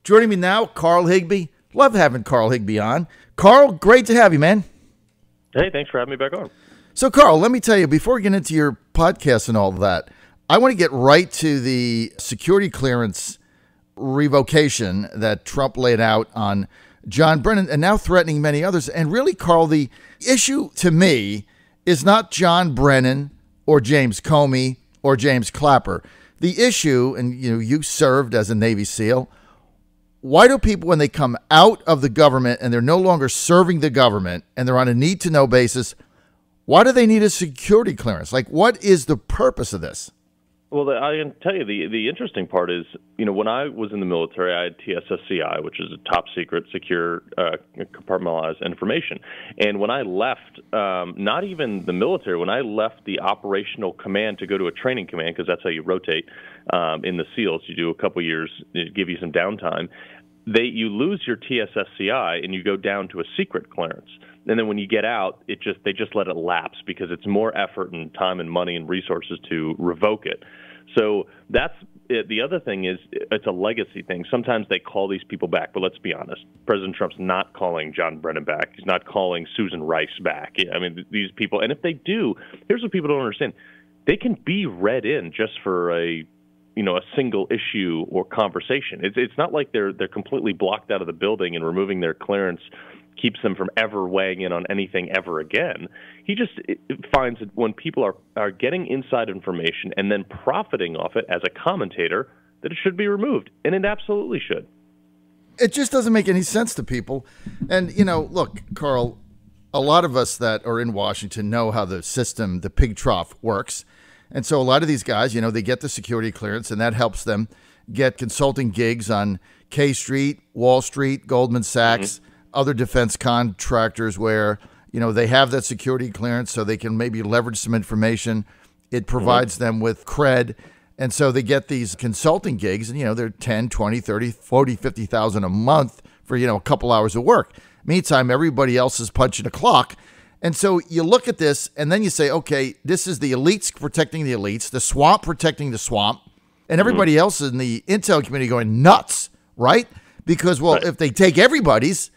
Joining me now, Carl Higbie. Love having Carl Higbie on. Carl, great to have you, man. Hey, thanks for having me back on. So, Carl, let me tell you, before we get into your podcast and all that, I want to get right to the security clearance revocation that Trump laid out on John Brennan and now threatening many others. And really, Carl, the issue to me is not John Brennan or James Comey or James Clapper. The issue, and you served as a Navy SEAL, why do people, when they come out of the government and they're no longer serving the government and they're on a need-to-know basis, why do they need a security clearance? Like, what is the purpose of this? Well, I can tell you the interesting part is, when I was in the military, I had TSSCI, which is a top secret, secure, compartmentalized information. And when I left, not even the military, when I left the operational command to go to a training command, because that's how you rotate in the SEALs, you do a couple years, give you some downtime. You lose your TSSCI and you go down to a secret clearance. And then when you get out, they just let it lapse because it's more effort and time and money and resources to revoke it. So that's it. The other thing is it's a legacy thing. Sometimes they call these people back, but let's be honest. President Trump's not calling John Brennan back. He's not calling Susan Rice back. I mean, these people, and if they do, here's what people don't understand. They can be read in just for a single issue or conversation. It's not like they're completely blocked out of the building and removing their clearance keeps them from ever weighing in on anything ever again. He just finds that when people are getting inside information and then profiting off it as a commentator, that it should be removed, and it absolutely should. It just doesn't make any sense to people. And, look, Carl, a lot of us that are in Washington know how the system, the pig trough, works. And so a lot of these guys, they get the security clearance, and that helps them get consulting gigs on K Street, Wall Street, Goldman Sachs, other defense contractors where, they have that security clearance so they can maybe leverage some information. It provides them with cred. And so they get these consulting gigs and, they're 10, 20, 30, 40, 50,000 a month for, a couple hours of work. Meantime, everybody else is punching a clock. And so you look at this and then you say, okay, this is the elites protecting the elites, the swamp protecting the swamp, and everybody else in the intel community going nuts, right? Because, if they take everybody's,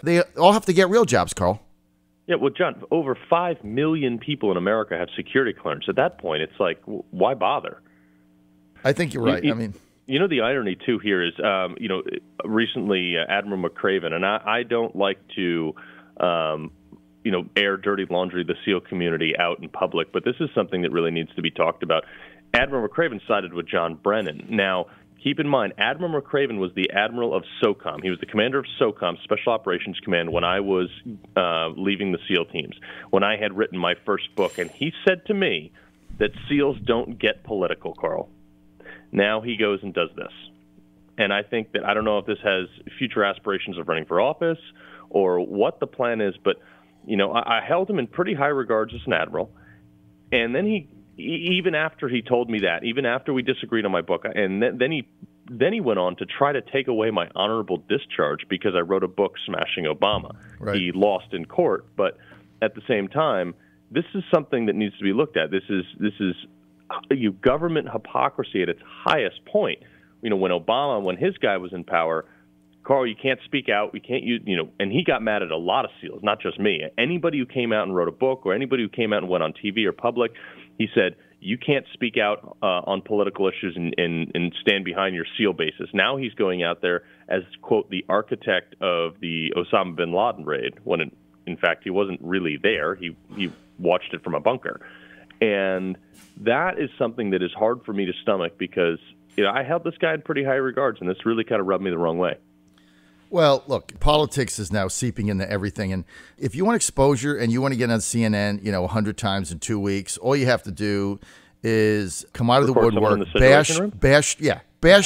they all have to get real jobs, Carl. Yeah, well, John, over 5 million people in America have security clearance. At that point, it's like, why bother? I think you're right. The irony, too, here is, recently Admiral McCraven, and I don't like to, air dirty laundry of the SEAL community out in public, but this is something that really needs to be talked about. Admiral McCraven sided with John Brennan. Now, keep in mind, Admiral McCraven was the admiral of SOCOM. He was the commander of SOCOM, Special Operations Command, when I was leaving the SEAL teams, when I had written my first book. And he said to me that SEALs don't get political, Carl. Now he goes and does this. And I think that, I don't know if this has future aspirations of running for office or what the plan is, but, I held him in pretty high regards as an admiral. And then even after he told me that, even after we disagreed on my book, and then he went on to try to take away my honorable discharge because I wrote a book smashing Obama. Right. He lost in court, but at the same time, this is something that needs to be looked at. This is government hypocrisy at its highest point. When his guy was in power, Carl, you can't speak out. We can't use, and he got mad at a lot of SEALs, not just me. Anybody who came out and wrote a book or anybody who came out and went on TV or public, he said, you can't speak out on political issues and stand behind your SEAL bases. Now he's going out there as, quote, the architect of the Osama bin Laden raid, when in fact he wasn't really there. He watched it from a bunker. And that is something that is hard for me to stomach because I held this guy in pretty high regards, and this really kind of rubbed me the wrong way. Well, look, politics is now seeping into everything. And if you want exposure and you want to get on CNN, 100 times in 2 weeks, all you have to do is come out of the woodwork, bash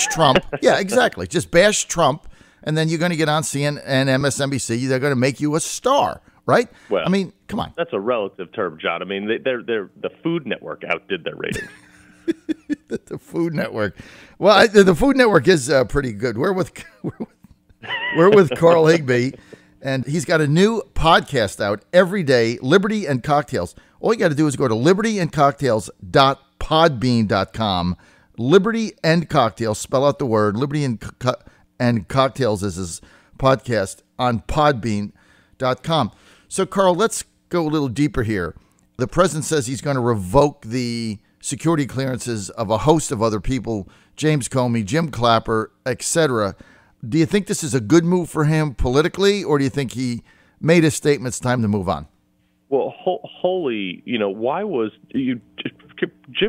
Trump. Yeah, exactly. Just bash Trump. And then you're going to get on CNN and MSNBC. They're going to make you a star, right? Well, come on. That's a relative term, John. They're the Food Network outdid their ratings. The Food Network. Well, the Food Network is pretty good. We're with Carl Higbie, and he's got a new podcast out every day, Liberty and Cocktails. All you got to do is go to libertyandcocktails.podbean.com. Liberty and Cocktails, spell out the word, Liberty and and Cocktails is his podcast on podbean.com. So, Carl, let's go a little deeper here. The president says he's going to revoke the security clearances of a host of other people, James Comey, Jim Clapper, etc. Do you think this is a good move for him politically, or do you think he made his statement, it's time to move on? Well, why was Jim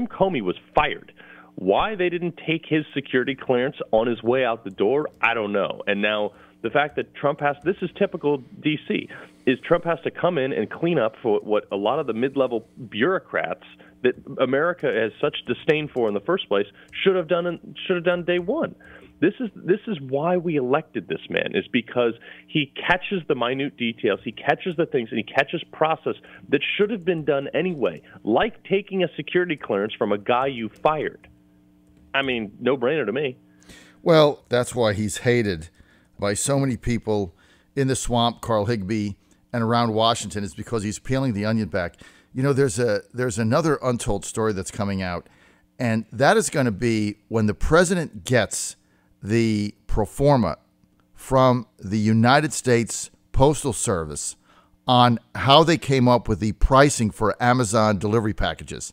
Comey was fired? Why they didn't take his security clearance on his way out the door, I don't know. And now the fact that Trump this is typical D.C., is Trump has to come in and clean up for what a lot of the mid-level bureaucrats that America has such disdain for in the first place should have done day one. This is why we elected this man, is because he catches the minute details, he catches the things, and he catches process that should have been done anyway, like taking a security clearance from a guy you fired. I mean, no-brainer to me. Well, that's why he's hated by so many people in the swamp, Carl Higbie, and around Washington, is because he's peeling the onion back. You know, there's another untold story that's coming out, and that is going to be when the president gets the pro forma from the United States Postal Service on how they came up with the pricing for Amazon delivery packages.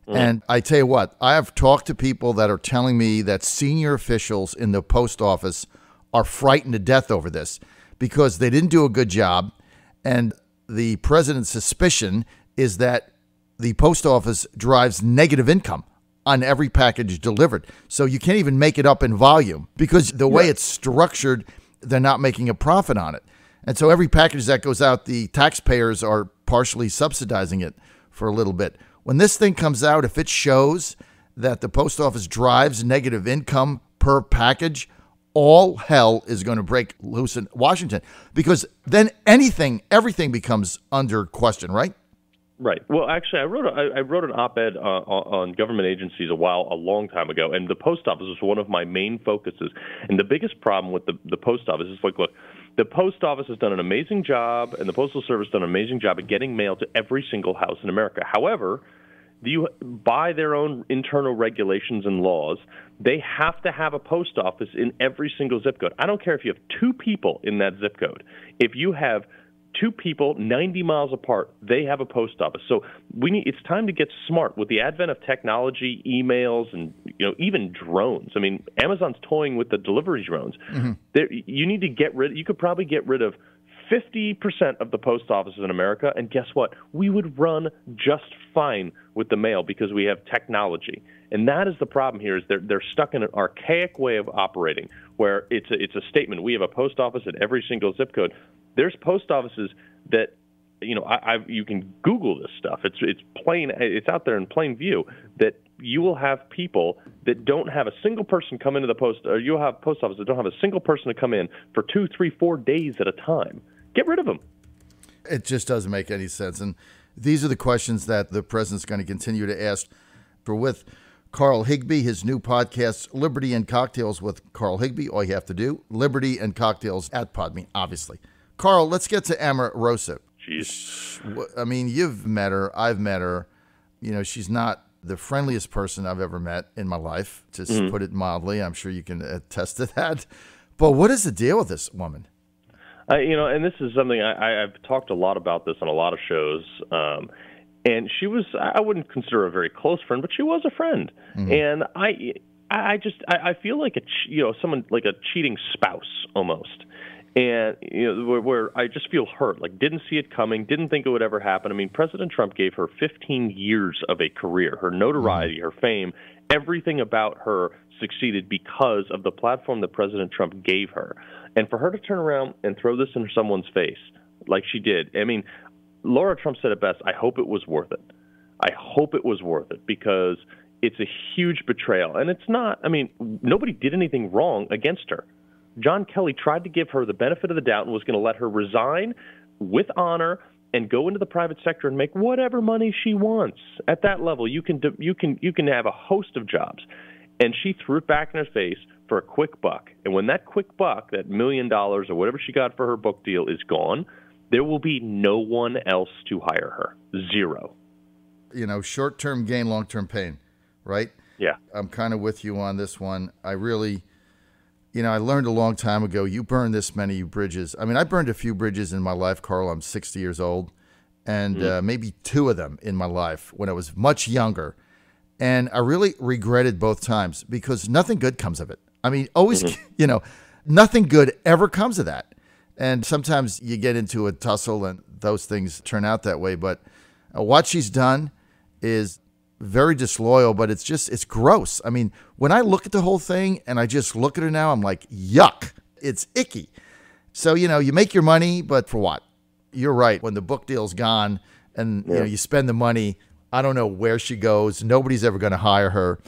And I tell you what, I have talked to people that are telling me that senior officials in the post office are frightened to death over this because they didn't do a good job. And the president's suspicion is that the post office drives negative income on every package delivered. So you can't even make it up in volume because the way it's structured, they're not making a profit on it. And so every package that goes out, the taxpayers are partially subsidizing it for a little bit. When this thing comes out, if it shows that the post office drives negative income per package, all hell is going to break loose in Washington, because then everything becomes under question, right? Right. Well, actually, I wrote an op-ed on government agencies a long time ago, and the post office was one of my main focuses. And the biggest problem with the post office is, look, the post office has done an amazing job, and the Postal Service has done an amazing job at getting mail to every single house in America. However, by their own internal regulations and laws, they have to have a post office in every single zip code. I don't care if you have 2 people in that zip code. If you have 2 people 90 miles apart, they have a post office. So it's time to get smart with the advent of technology, emails, and even drones. I mean, Amazon's toying with the delivery drones. Mm-hmm. You could probably get rid of 50% of the post offices in America, and guess what? We would run just fine with the mail because we have technology. And that is the problem here, is they're stuck in an archaic way of operating where it's a statement. We have a post office at every single zip code. There's post offices that, you can Google this stuff. It's out there in plain view that you will have people that don't have a single person come into the post, or you'll have post offices that don't have a single person to come in for 2, 3, 4 days at a time. Get rid of them. It just doesn't make any sense. And these are the questions that the president's going to continue to ask. With Carl Higbie, his new podcast, Liberty and Cocktails with Carl Higbie. All you have to do, Liberty and Cocktails at Podbean, obviously. Carl, let's get to Omarosa. Jeez. I mean, you've met her. I've met her. She's not the friendliest person I've ever met in my life, to put it mildly. I'm sure you can attest to that. But what is the deal with this woman? And this is something I've talked a lot about this on a lot of shows. And she was, I wouldn't consider her a very close friend, but she was a friend. Mm-hmm. And I feel like someone like a cheating spouse almost. And where I just feel hurt, like didn't see it coming, didn't think it would ever happen. I mean, President Trump gave her 15 years of a career, her notoriety, her fame, everything about her succeeded because of the platform that President Trump gave her. And for her to turn around and throw this in someone's face like she did, I mean, Laura Trump said it best, I hope it was worth it. I hope it was worth it, because it's a huge betrayal. And it's not, I mean, nobody did anything wrong against her. John Kelly tried to give her the benefit of the doubt and was going to let her resign with honor and go into the private sector and make whatever money she wants. At that level, you can have a host of jobs. And she threw it back in her face for a quick buck. And when that quick buck, that $1 million or whatever she got for her book deal, is gone, there will be no one else to hire her. Zero. Short-term gain, long-term pain, right? Yeah. I'm kind of with you on this one. I really, I learned a long time ago, you burn this many bridges. I mean, I burned a few bridges in my life, Carl. I'm 60 years old, and maybe 2 of them in my life when I was much younger. And I really regretted both times because nothing good comes of it. I mean, always, nothing good ever comes of that. And sometimes you get into a tussle and those things turn out that way. But what she's done is very disloyal, but it's gross. I mean, when I look at the whole thing and I just look at her now, I'm like, yuck, it's icky. So, you make your money, but for what? You're right. When the book deal's gone and you spend the money, I don't know where she goes. Nobody's ever going to hire her.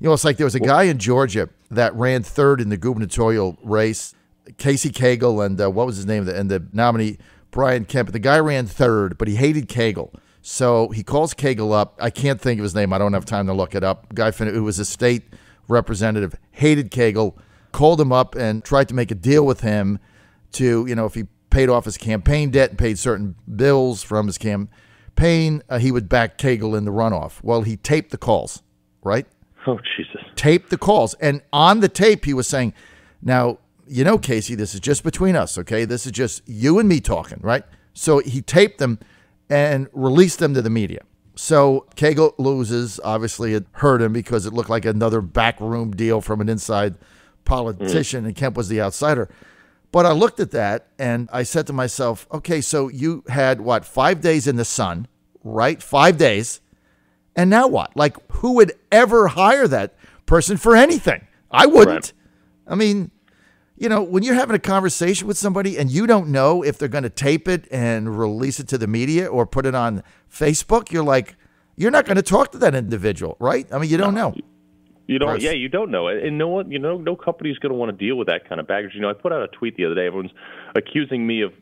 It's like there was a guy in Georgia that ran 3rd in the gubernatorial race, Casey Cagle, and what was his name? And the nominee, Brian Kemp. The guy ran 3rd, but he hated Cagle. So he calls Cagle up. I can't think of his name. I don't have time to look it up. Guy who was a state representative, hated Cagle, called him up and tried to make a deal with him to, if he paid off his campaign debt and paid certain bills from his campaign, he would back Cagle in the runoff. Well, he taped the calls, right? Oh, Jesus. Taped the calls. And on the tape, he was saying, now, Casey, this is just between us, okay? This is just you and me talking, right? So he taped them and released them to the media. So Cagle loses. Obviously, it hurt him because it looked like another backroom deal from an inside politician, and Kemp was the outsider. But I looked at that, and I said to myself, okay, so you had, 5 days in the sun, right? 5 days. And now what? Like, who would ever hire that person for anything? I wouldn't. Right. I mean, when you're having a conversation with somebody and you don't know if they're going to tape it and release it to the media or put it on Facebook, you're like, you're not going to talk to that individual, right? I mean, you don't know. You don't. Yeah, you don't know. And no one, no company's going to want to deal with that kind of baggage. I put out a tweet the other day. Everyone's accusing me of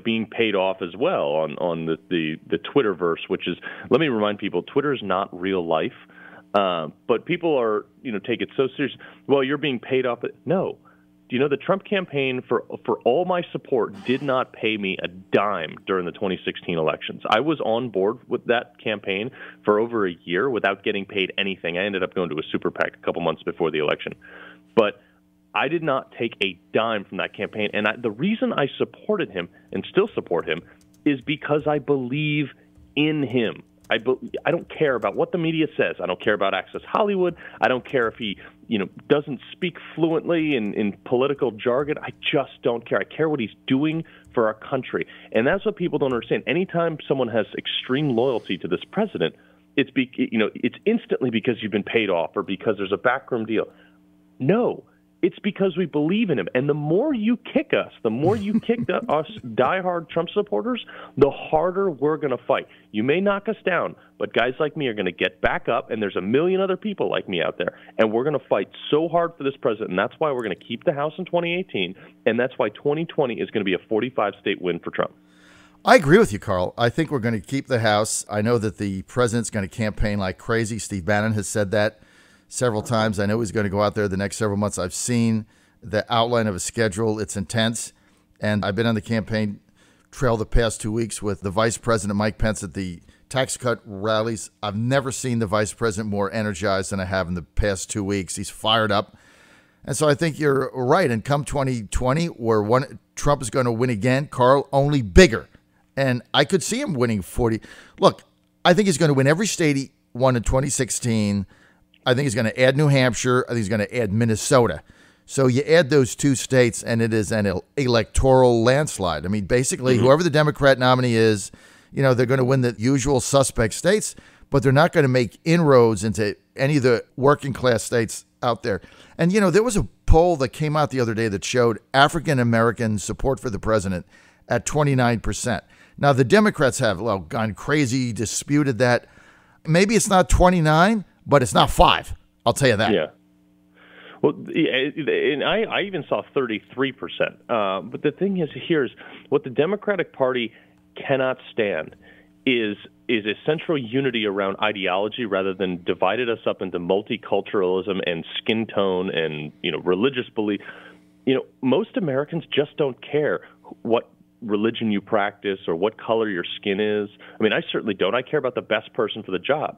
being paid off as well on the Twitterverse, which is, let me remind people, Twitter is not real life. But people are take it so serious. Well, you're being paid off. No. Do you know the Trump campaign for all my support did not pay me a dime during the 2016 elections? I was on board with that campaign for over a year without getting paid anything. I ended up going to a super PAC a couple months before the election. But I did not take a dime from that campaign. And the reason I supported him and still support him is because I believe in him. I don't care about what the media says. I don't care about Access Hollywood. I don't care if he, doesn't speak fluently in political jargon. I just don't care. I care what he's doing for our country. And that's what people don't understand. Anytime someone has extreme loyalty to this president, it's instantly because you've been paid off or because there's a backroom deal. No. It's because we believe in him. And the more you kick us, the more you kick us diehard Trump supporters, the harder we're going to fight. You may knock us down, but guys like me are going to get back up, and there's a million other people like me out there. And we're going to fight so hard for this president, and that's why we're going to keep the House in 2018, and that's why 2020 is going to be a 45-state win for Trump. I agree with you, Carl. I think we're going to keep the House. I know that the president's going to campaign like crazy. Steve Bannon has said that several times. I know he's going to go out there the next several months. I've seen the outline of his schedule. It's intense. And I've been on the campaign trail the past 2 weeks with the Vice President, Mike Pence, at the tax cut rallies. I've never seen the Vice President more energized than I have in the past 2 weeks. He's fired up. And so I think you're right. And come 2020, where Trump is going to win again, Carl, only bigger. And I could see him winning 40. Look, I think he's going to win every state he won in 2016. I think he's going to add New Hampshire. I think he's going to add Minnesota. So you add those 2 states, and it is an electoral landslide. I mean, basically, whoever the Democrat nominee is, they're going to win the usual suspect states, but they're not going to make inroads into any of the working class states out there. And, there was a poll that came out the other day that showed African-American support for the president at 29%. Now, the Democrats have gone crazy, disputed that. Maybe it's not 29, but it's not 5. I'll tell you that. Yeah. Well, and I even saw 33%. But the thing is, here's what the Democratic Party cannot stand is a central unity around ideology rather than divided us up into multiculturalism and skin tone and religious belief. Most Americans just don't care what religion you practice or what color your skin is. I mean, I certainly don't. I care about the best person for the job.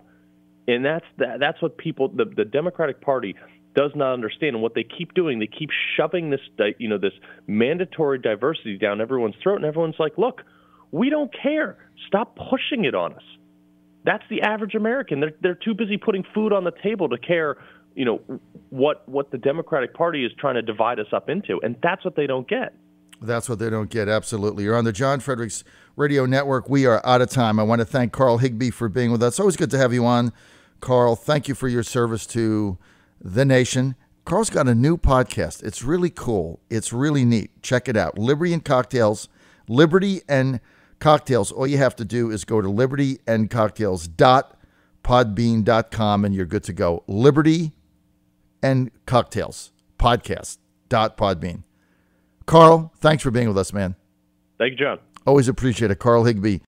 And that's what people, the Democratic Party does not understand. And what they keep doing, they keep shoving this, this mandatory diversity down everyone's throat, and everyone's like, look, we don't care. Stop pushing it on us. That's the average American. They're too busy putting food on the table to care, what the Democratic Party is trying to divide us up into, and that's what they don't get. That's what they don't get, absolutely. You're on the John Fredericks Radio Network. We are out of time. I want to thank Carl Higbie for being with us. Always good to have you on, Carl. Thank you for your service to the nation. Carl's got a new podcast. It's really cool. It's really neat. Check it out. Liberty and Cocktails. Liberty and Cocktails. All you have to do is go to libertyandcocktails.podbean.com and you're good to go. Liberty and Cocktails podcast.podbean. Carl, thanks for being with us, man. Thank you, John. Always appreciate it. Carl Higbie,